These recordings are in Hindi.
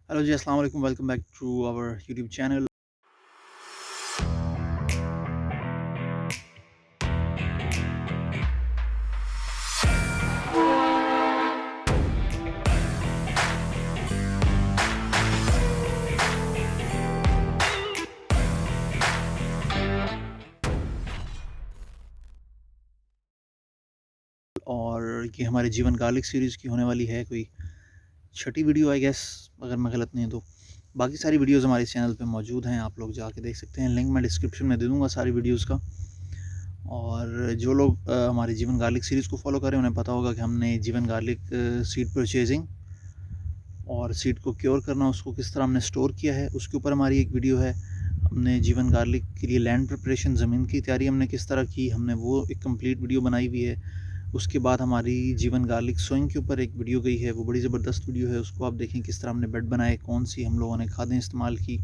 हेलो जी, अस्सलाम वालेकुम। Welcome back to our YouTube channel. और ये हमारे जीवन गार्लिक सीरीज़ की होने वाली है कोई छठी वीडियो आई गेस, अगर मैं गलत नहीं तो। बाकी सारी वीडियोस हमारे चैनल पे मौजूद हैं, आप लोग जाके देख सकते हैं। लिंक मैं डिस्क्रिप्शन में दे दूँगा सारी वीडियोस का। और जो लोग हमारे जीवन गार्लिक सीरीज़ को फॉलो करें उन्हें पता होगा कि हमने जीवन गार्लिक सीड परचेजिंग और सीड को क्योर करना, उसको किस तरह हमने स्टोर किया है, उसके ऊपर हमारी एक वीडियो है। हमने जीवन गार्लिक के लिए लैंड प्रिपरेशन, ज़मीन की तैयारी हमने किस तरह की, हमने वो एक कंप्लीट वीडियो बनाई हुई है। उसके बाद हमारी जीवन गार्लिक सोइंग के ऊपर एक वीडियो गई है, वो बड़ी ज़बरदस्त वीडियो है। उसको आप देखें किस तरह हमने बेड बनाए, कौन सी हम लोगों ने खादें इस्तेमाल की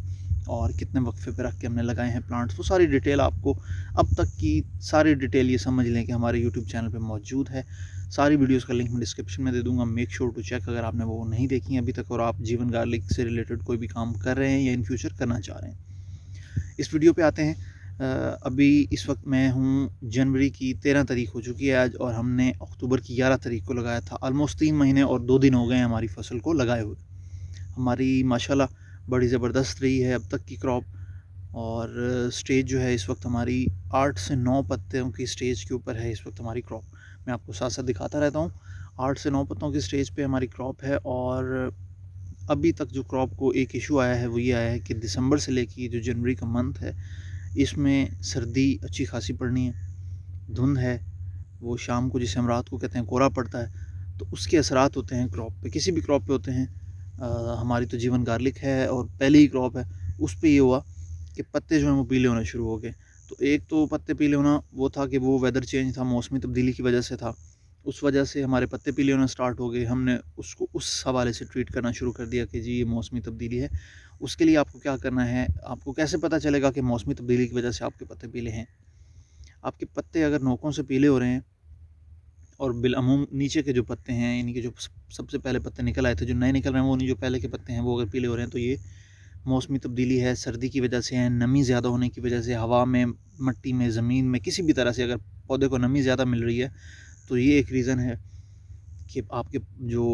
और कितने वक्फे पे रख के हमने लगाए हैं प्लांट्स। वो सारी डिटेल आपको, अब तक की सारी डिटेल ये समझ लें कि हमारे यूट्यूब चैनल पे मौजूद है। सारी वीडियोस का लिंक मैं डिस्क्रिप्शन में दे दूँगा। मेक श्योर टू चेक अगर आपने वो नहीं देखी अभी तक और आप जीवन गार्लिक से रिलेटेड कोई भी काम कर रहे हैं या इन फ्यूचर करना चाह रहे हैं। इस वीडियो पे आते हैं। अभी इस वक्त मैं हूँ, जनवरी की 13 तारीख हो चुकी है आज, और हमने अक्टूबर की 11 तारीख को लगाया था। ऑलमोस्ट 3 महीने और 2 दिन हो गए हैं हमारी फसल को लगाए हुए। हमारी माशाल्लाह बड़ी ज़बरदस्त रही है अब तक की क्रॉप। और स्टेज जो है इस वक्त हमारी 8 से 9 पत्तों की स्टेज के ऊपर है इस वक्त हमारी क्रॉप। मैं आपको साथ साथ दिखाता रहता हूँ। 8 से 9 पत्तों की स्टेज पे हमारी क्रॉप है। और अभी तक जो क्रॉप को एक इशू आया है वो ये आया है कि दिसंबर से लेके जो जनवरी का मंथ है, इसमें सर्दी अच्छी खासी पड़नी है, धुंध है, वो शाम को जिसे हम रात को कहते हैं कोहरा पड़ता है, तो उसके असरात होते हैं क्रॉप पे, किसी भी क्रॉप पे होते हैं। हमारी तो जीवन गार्लिक है और पहली ही क्रॉप है, उस पे ये हुआ कि पत्ते जो हैं वो पीले होने शुरू हो गए। तो एक तो पत्ते पीले होना वो था कि वो वेदर चेंज था, मौसमी तब्दीली की वजह से था। उस वजह से हमारे पत्ते पीले होना स्टार्ट हो गए। हमने उसको उस हवाले से ट्रीट करना शुरू कर दिया कि जी ये मौसमी तब्दीली है। उसके लिए आपको क्या करना है, आपको कैसे पता चलेगा कि मौसमी तब्दीली की वजह से आपके पत्ते पीले हैं। आपके पत्ते अगर नोकों से पीले हो रहे हैं और बिलअमूम नीचे के जो पत्ते हैं, यानी कि जो सबसे पहले पत्ते निकल आए थे, जो नए निकल रहे हैं, वो नहीं, जो पहले के पत्ते हैं वो अगर पीले हो रहे हैं, तो ये मौसमी तब्दीली है, सर्दी की वजह से है, नमी ज़्यादा होने की वजह से, हवा में, मिट्टी में, ज़मीन में, किसी भी तरह से अगर पौधे को नमी ज़्यादा मिल रही है, तो ये एक रीज़न है कि आपके जो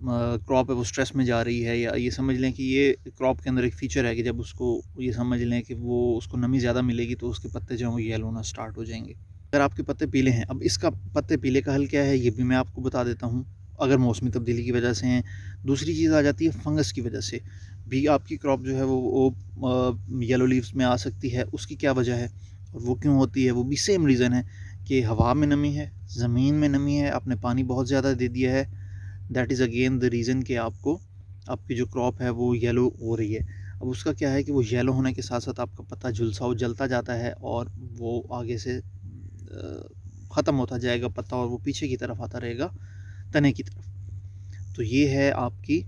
क्रॉप है वो स्ट्रेस में जा रही है। या ये समझ लें कि ये क्रॉप के अंदर एक फ़ीचर है कि जब उसको, ये समझ लें कि वो उसको नमी ज़्यादा मिलेगी तो उसके पत्ते जो हैं वो येलो होना स्टार्ट हो जाएंगे। अगर आपके पत्ते पीले हैं, अब इसका पत्ते पीले का हल क्या है ये भी मैं आपको बता देता हूँ। अगर मौसमी तब्दीली की वजह से हैं, दूसरी चीज़ आ जाती है फंगस की वजह से भी आपकी क्रॉप जो है वो येलो लीव्स में आ सकती है। उसकी क्या वजह है और वो क्यों होती है, वो भी सेम रीज़न है कि हवा में नमी है, ज़मीन में नमी है, आपने पानी बहुत ज़्यादा दे दिया है। That is again the reason कि आपको, आपकी जो क्रॉप है वो येलो हो रही है। अब उसका क्या है कि वो येलो होने के साथ साथ आपका पत्ता झुलसाओ जलता जाता है और वो आगे से ख़त्म होता जाएगा पत्ता, और वो पीछे की तरफ आता रहेगा, तने की तरफ। तो ये है आपकी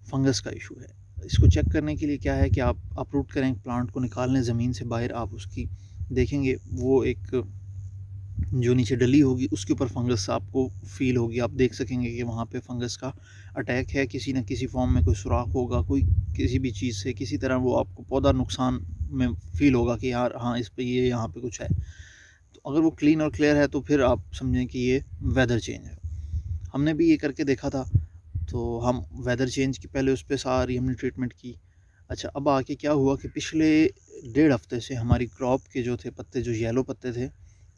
फंगस का इशू है। इसको चेक करने के लिए क्या है कि आप अप्रूट करें प्लांट को, निकाल लें ज़मीन से बाहर। आप उसकी देखेंगे वो एक जो नीचे डली होगी उसके ऊपर फंगस आपको फील होगी। आप देख सकेंगे कि वहाँ पे फंगस का अटैक है, किसी न किसी फॉर्म में कोई सुराख होगा, कोई किसी भी चीज़ से किसी तरह वो आपको पौधा नुकसान में फील होगा कि यार हाँ इस पे ये यहाँ पे कुछ है। तो अगर वो क्लीन और क्लियर है तो फिर आप समझें कि ये वेदर चेंज है। हमने भी ये करके देखा था, तो हम वेदर चेंज की पहले उस पर सारी हमने ट्रीटमेंट की। अच्छा, अब आके क्या हुआ कि पिछले 1.5 हफ्ते से हमारी क्रॉप के जो थे पत्ते, जो येलो पत्ते थे,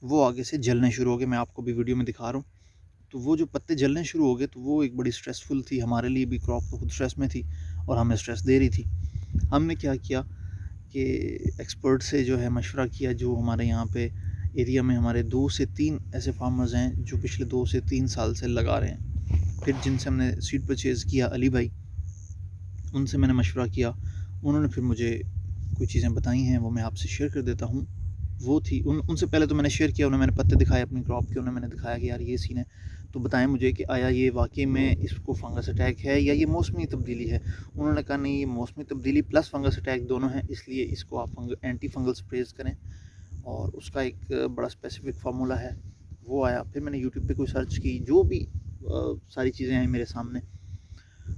वो आगे से जलने शुरू हो गए। मैं आपको भी वीडियो में दिखा रहा हूँ। तो वो जो पत्ते जलने शुरू हो गए तो वो एक बड़ी स्ट्रेसफुल थी हमारे लिए भी। क्रॉप तो खुद स्ट्रेस में थी और हमें स्ट्रेस दे रही थी। हमने क्या किया कि एक्सपर्ट से जो है मशवरा किया। जो हमारे यहाँ पे एरिया में हमारे 2 से 3 ऐसे फार्मर्स हैं जो पिछले 2 से 3 साल से लगा रहे हैं। फिर जिनसे हमने सीड परचेज़ किया, अली भाई, उनसे मैंने मशवरा किया। उन्होंने फिर मुझे कुछ चीज़ें बताई हैं, वो मैं आपसे शेयर कर देता हूँ। वो थी उनसे पहले तो मैंने शेयर किया, उन्हें मैंने पत्ते दिखाए अपनी क्रॉप के, उन्हें मैंने दिखाया कि यार ये सीन है, तो बताएं मुझे कि आया ये वाकई में इसको फंगस अटैक है या ये मौसमी तब्दीली है। उन्होंने कहा नहीं, ये मौसमी तब्दीली प्लस फंगस अटैक दोनों है, इसलिए इसको आप एंटी फंगल स्प्रेज करें। और उसका एक बड़ा स्पेसिफिक फार्मूला है, वो आया। फिर मैंने यूट्यूब पे कोई सर्च की, जो भी सारी चीज़ें आई मेरे सामने,